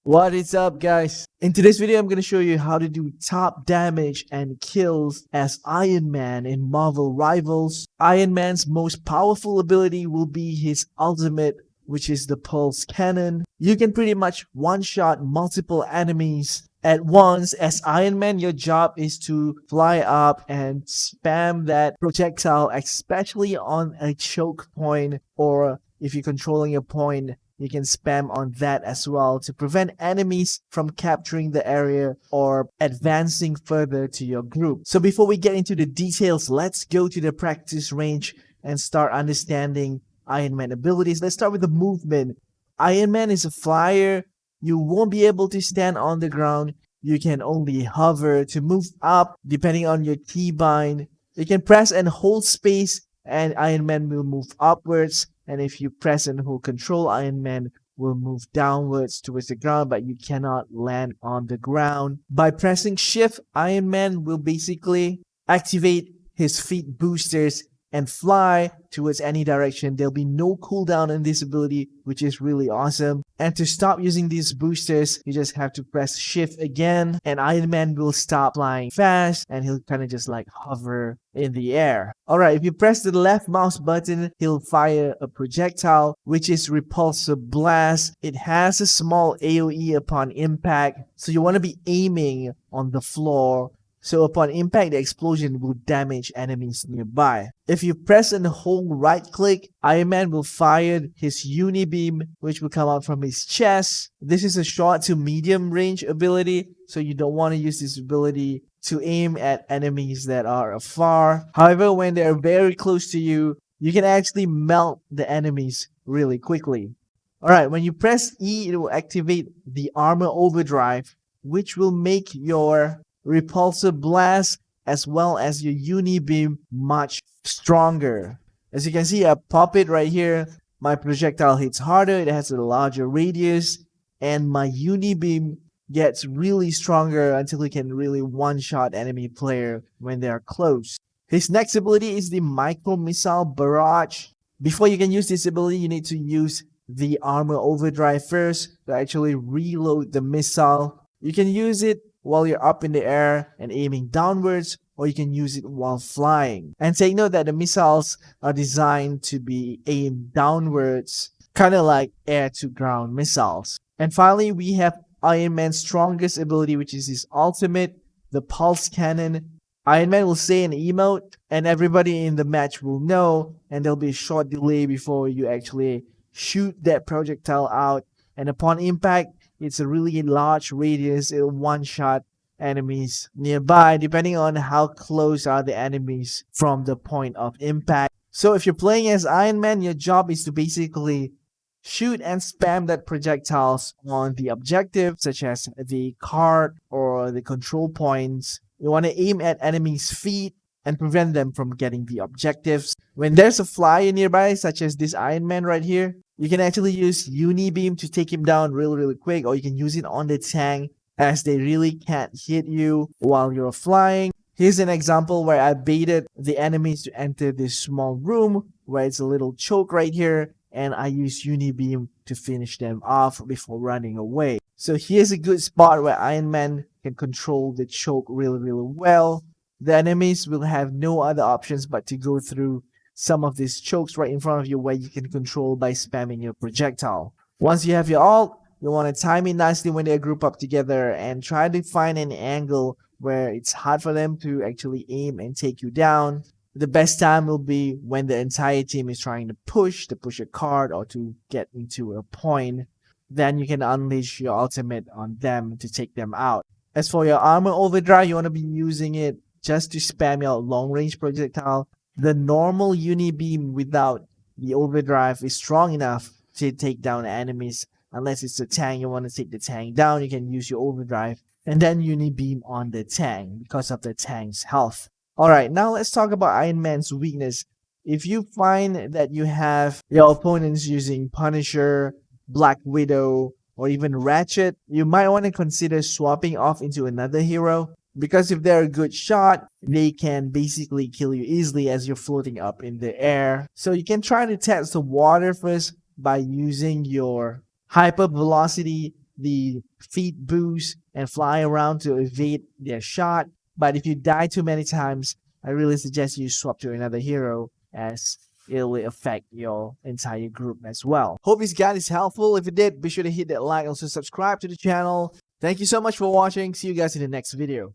What is up, guys? In today's video, I'm going to show you how to do top damage and kills as Iron Man in Marvel Rivals. Iron Man's most powerful ability will be his ultimate, which is the Pulse Cannon. You can pretty much one-shot multiple enemies at once. As Iron Man, your job is to fly up and spam that projectile, especially on a choke point, or if you're controlling a point, you can spam on that as well to prevent enemies from capturing the area or advancing further to your group. So before we get into the details, let's go to the practice range and start understanding Iron Man abilities. Let's start with the movement. Iron Man is a flyer. You won't be able to stand on the ground. You can only hover to move up depending on your keybind. You can press and hold space and Iron Man will move upwards. And if you press and hold control, Iron Man will move downwards towards the ground, but you cannot land on the ground. By pressing shift, Iron Man will basically activate his feet boosters and fly towards any direction. There'll be no cooldown in this ability, which is really awesome. And to stop using these boosters, you just have to press shift again, and Iron Man will stop flying fast, and he'll kind of just like hover in the air. Alright, if you press the left mouse button, he'll fire a projectile, which is Repulsor Blast. It has a small AoE upon impact, so you want to be aiming on the floor. So upon impact, the explosion will damage enemies nearby. If you press and hold right click, Iron Man will fire his Unibeam, which will come out from his chest. This is a short to medium range ability, so you don't want to use this ability to aim at enemies that are afar. However, when they're very close to you, you can actually melt the enemies really quickly. Alright, when you press E, it will activate the Armor Overdrive, which will make your Repulsor Blast as well as your Unibeam much stronger. As you can see, I pop it right here. My projectile hits harder, it has a larger radius, and my Unibeam gets really stronger until it can really one-shot enemy player when they are close. His next ability is the Micro Missile Barrage. Before you can use this ability, you need to use the Armor Overdrive first to actually reload the missile. You can use it while you're up in the air and aiming downwards, or you can use it while flying. And take note that the missiles are designed to be aimed downwards, kind of like air-to-ground missiles. And finally, we have Iron Man's strongest ability, which is his ultimate, the Pulse Cannon. Iron Man will say an emote, and everybody in the match will know, and there'll be a short delay before you actually shoot that projectile out. And upon impact, it's a really large radius. It'll one-shot enemies nearby, depending on how close are the enemies from the point of impact. So if you're playing as Iron Man, your job is to basically shoot and spam that projectiles on the objective, such as the cart or the control points. You want to aim at enemies' feet and prevent them from getting the objectives. When there's a flyer nearby, such as this Iron Man right here, you can actually use Unibeam to take him down really quick, or you can use it on the tank as they really can't hit you while you're flying. Here's an example where I baited the enemies to enter this small room where it's a little choke right here, and I use Unibeam to finish them off before running away. So here's a good spot where Iron Man can control the choke really well. The enemies will have no other options but to go through some of these chokes right in front of you, where you can control by spamming your projectile. Once you have your ult, you want to time it nicely when they group up together and try to find an angle where it's hard for them to actually aim and take you down. The best time will be when the entire team is trying to push a card or to get into a point. Then you can unleash your ultimate on them to take them out. As for your Armor Overdrive, you want to be using it just to spam your long range projectile. The normal Unibeam without the Overdrive is strong enough to take down enemies. Unless it's a tank, you want to take the tank down, you can use your Overdrive and then Unibeam on the tank because of the tank's health. Alright, now let's talk about Iron Man's weakness. If you find that you have your opponents using Punisher, Black Widow, or even Ratchet, you might want to consider swapping off into another hero. Because if they're a good shot, they can basically kill you easily as you're floating up in the air. So you can try to test the water first by using your hyper velocity the feet boost and fly around to evade their shot. But if you die too many times, I really suggest you swap to another hero, as it will affect your entire group as well. Hope this guide is helpful. If it did, be sure to hit that like, also subscribe to the channel. Thank you so much for watching. See you guys in the next video.